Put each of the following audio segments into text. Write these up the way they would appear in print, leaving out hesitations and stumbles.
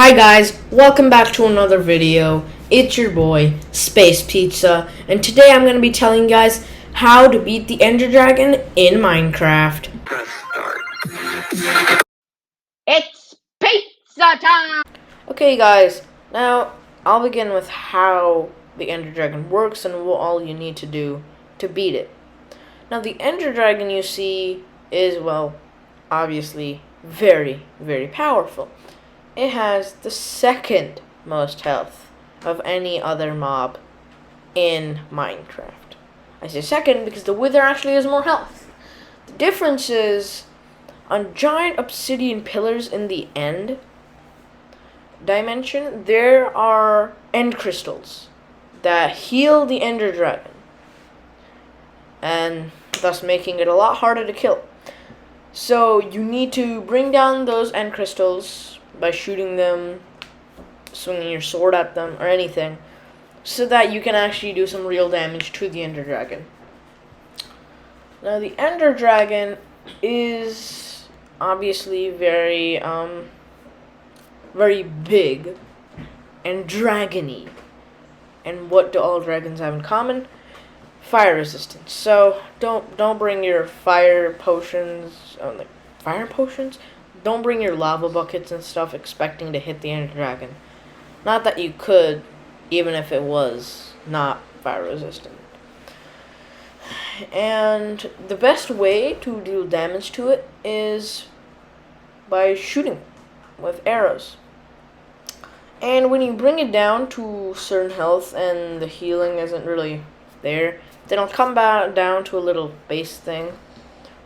Hi guys, welcome back to another video. It's your boy, Space Pizza, and today I'm going to be telling you guys how to beat the Ender Dragon in Minecraft. Press start. It's pizza time! Okay guys, now I'll begin with how the Ender Dragon works and what all you need to do to beat it. Now the Ender Dragon you see is, well, obviously very, very powerful. It has the second most health of any other mob in Minecraft. I say second because the Wither actually has more health. The difference is on giant obsidian pillars in the end dimension, there are end crystals that heal the Ender Dragon, and thus making it a lot harder to kill. So you need to bring down those end crystals by shooting them, swinging your sword at them, or anything, so that you can actually do some real damage to the Ender Dragon. Now the Ender Dragon is obviously very big and dragony. And what do all dragons have in common? Fire resistance. So don't bring your fire potions, fire potions. Don't bring your lava buckets and stuff expecting to hit the Ender Dragon. Not that you could, even if it was not fire resistant. And the best way to deal damage to it is by shooting with arrows. And when you bring it down to certain health and the healing isn't really there, then it'll come back down to a little base thing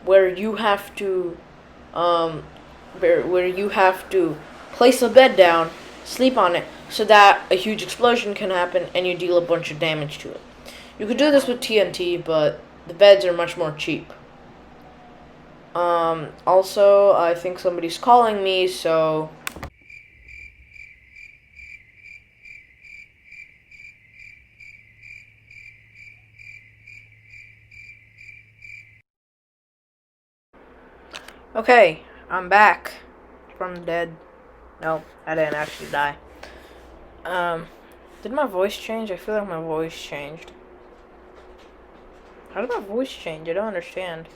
where you have to where you have to place a bed down, sleep on it, so that a huge explosion can happen and you deal a bunch of damage to it. You could do this with TNT, but the beds are much more cheap. Also, I think somebody's calling me, so... Okay, I'm back from the dead. No, I didn't actually die. Did my voice change? I feel like my voice changed. How did my voice change? I don't understand.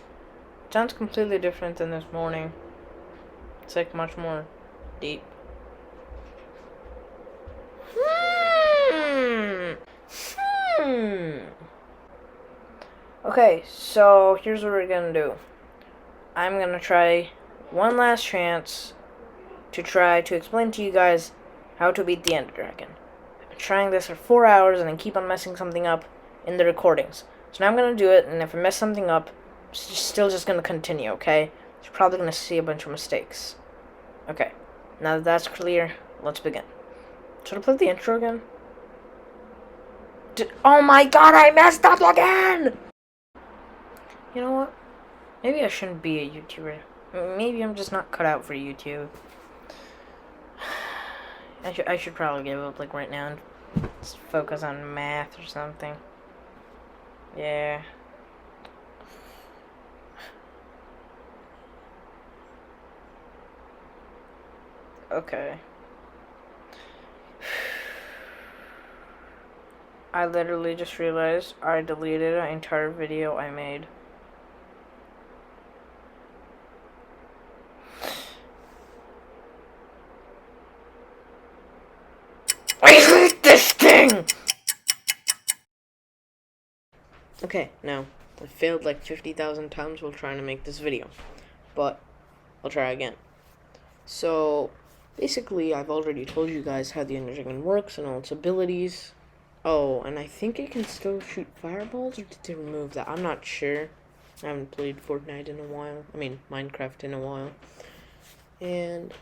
It sounds completely different than this morning. It's like much more deep. Okay, so here's what we're gonna do. I'm gonna try one last chance to try to explain to you guys how to beat the Ender Dragon. I've been trying this for 4 hours and I keep on messing something up in the recordings. So now I'm gonna do it, and if I mess something up, it's still just gonna continue, okay? You're probably gonna see a bunch of mistakes. Okay, now that that's clear, let's begin. Should I play the intro again? Oh my god, I messed up again! You know what? Maybe I shouldn't be a YouTuber. Maybe I'm just not cut out for YouTube. I should probably give up like right now and just focus on math or something. Yeah. Okay. I literally just realized I deleted an entire video I made. I hate this thing! Okay, now, I failed like 50,000 times while trying to make this video, but I'll try again. So, basically, I've already told you guys how the Ender Dragon works and all its abilities. Oh, and I think it can still shoot fireballs, or did they remove that? I'm not sure. I haven't played Fortnite in a while. I mean, Minecraft in a while. And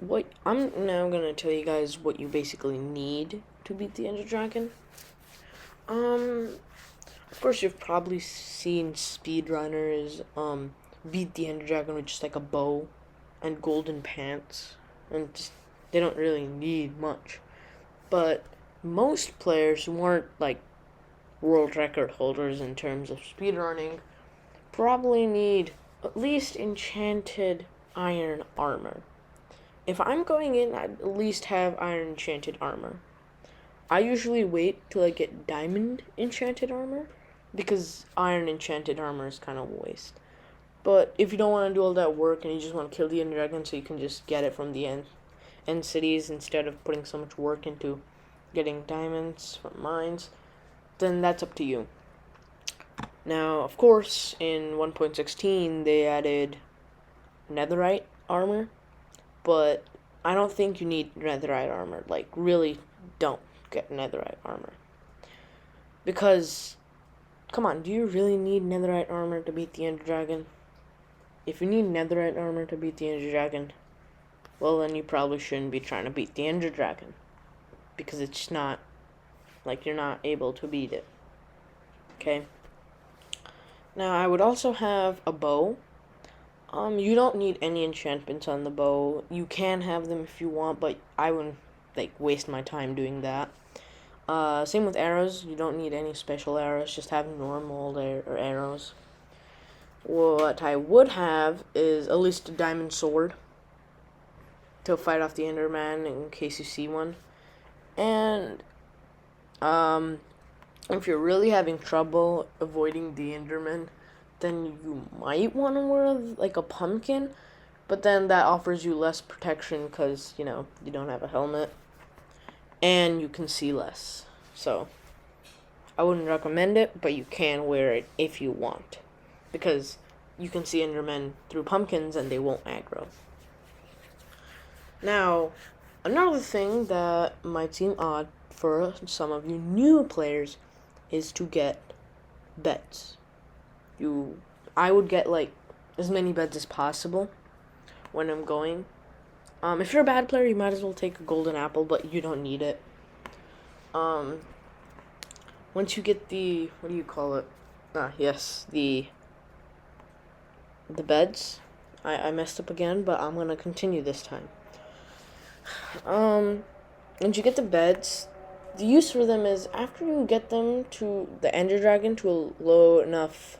what I'm now gonna tell you guys what you basically need to beat the Ender Dragon. Of course, you've probably seen speedrunners beat the Ender Dragon with just like a bow and golden pants, and just they don't really need much. But most players who aren't like world record holders in terms of speedrunning probably need at least enchanted iron armor. if I'm going in, I'd at least have iron enchanted armor. I usually wait till I get diamond enchanted armor, because iron enchanted armor is kind of a waste. But if you don't want to do all that work and you just want to kill the Ender Dragon so you can just get it from the end cities instead of putting so much work into getting diamonds from mines, then that's up to you. Now, of course, in 1.16 they added netherite armor, but I don't think you need netherite armor. Like, really don't get netherite armor. Because, come on, do you really need netherite armor to beat the Ender Dragon? If you need netherite armor to beat the Ender Dragon, well, then you probably shouldn't be trying to beat the Ender Dragon. Because it's not, like, you're not able to beat it. Okay? Now, I would also have a bow. You don't need any enchantments on the bow. You can have them if you want, but I wouldn't, like, waste my time doing that. Same with arrows. You don't need any special arrows. Just have normal arrows. What I would have is at least a diamond sword to fight off the Enderman in case you see one. And, if you're really having trouble avoiding the Enderman, then you might want to wear, like, a pumpkin, but then that offers you less protection because, you know, you don't have a helmet, and you can see less. So, I wouldn't recommend it, but you can wear it if you want, because you can see Endermen through pumpkins and they won't aggro. Now, another thing that might seem odd for some of you new players is to get beds. I would get, like, as many beds as possible when I'm going. If you're a bad player, you might as well take a golden apple, but you don't need it. Once you get the, what do you call it? Yes, the beds. I messed up again, but I'm gonna continue this time. Once you get the beds, the use for them is after you get them to the Ender Dragon to a low enough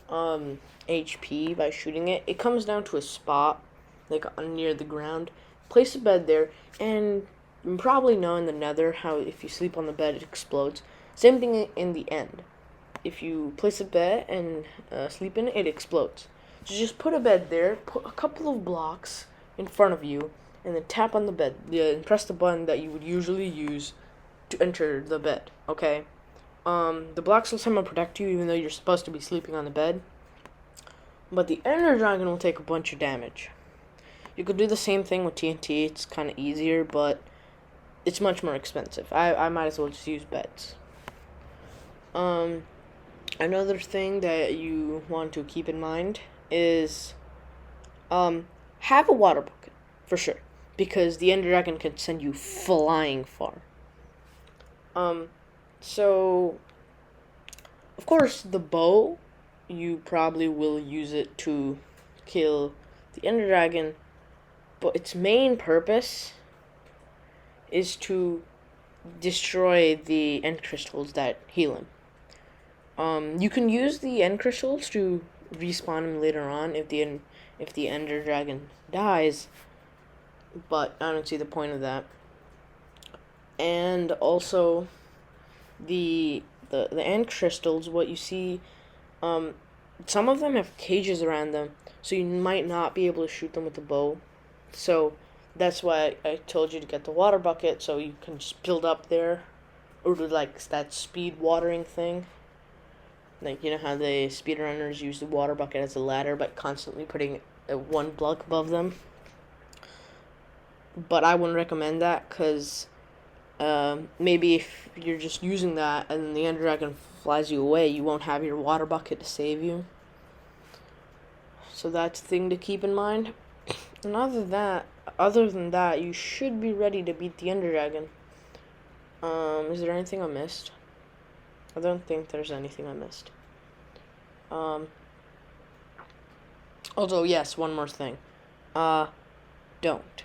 HP by shooting it, it comes down to a spot, like, near the ground. Place a bed there, and you probably know in the Nether how if you sleep on the bed, it explodes. Same thing in the end. If you place a bed and sleep in it, it explodes. So just put a bed there, put a couple of blocks in front of you, and then tap on the bed. And press the button that you would usually use to enter the bed, okay? The blocks will somehow protect you even though you're supposed to be sleeping on the bed. But the Ender Dragon will take a bunch of damage. You could do the same thing with TNT. It's kind of easier, but it's much more expensive. I might as well just use beds. Another thing that you want to keep in mind is have a water bucket, for sure. Because the Ender Dragon can send you flying far. So, of course, the bow, you probably will use it to kill the Ender Dragon, but its main purpose is to destroy the end crystals that heal him. You can use the end crystals to respawn him later on if the Ender Dragon dies, but I don't see the point of that. And also, the end crystals, what you see, some of them have cages around them, so you might not be able to shoot them with the bow. So that's why I told you to get the water bucket, so you can just build up there, or do, like, that speed watering thing. Like, you know how the speedrunners use the water bucket as a ladder, but constantly putting one block above them. But I wouldn't recommend that, because maybe if you're just using that and the Ender Dragon flies you away, you won't have your water bucket to save you. So that's a thing to keep in mind. And other than that, you should be ready to beat the Ender Dragon. Is there anything I missed? I don't think there's anything I missed. Also, yes, one more thing. Don't.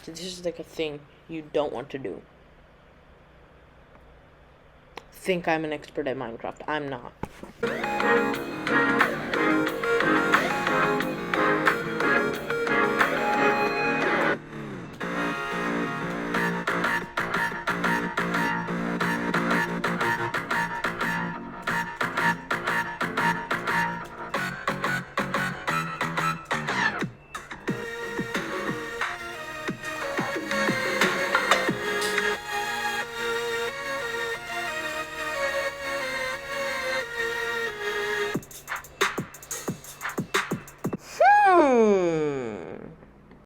This is like a thing you don't want to do. Think I'm an expert at Minecraft. I'm not.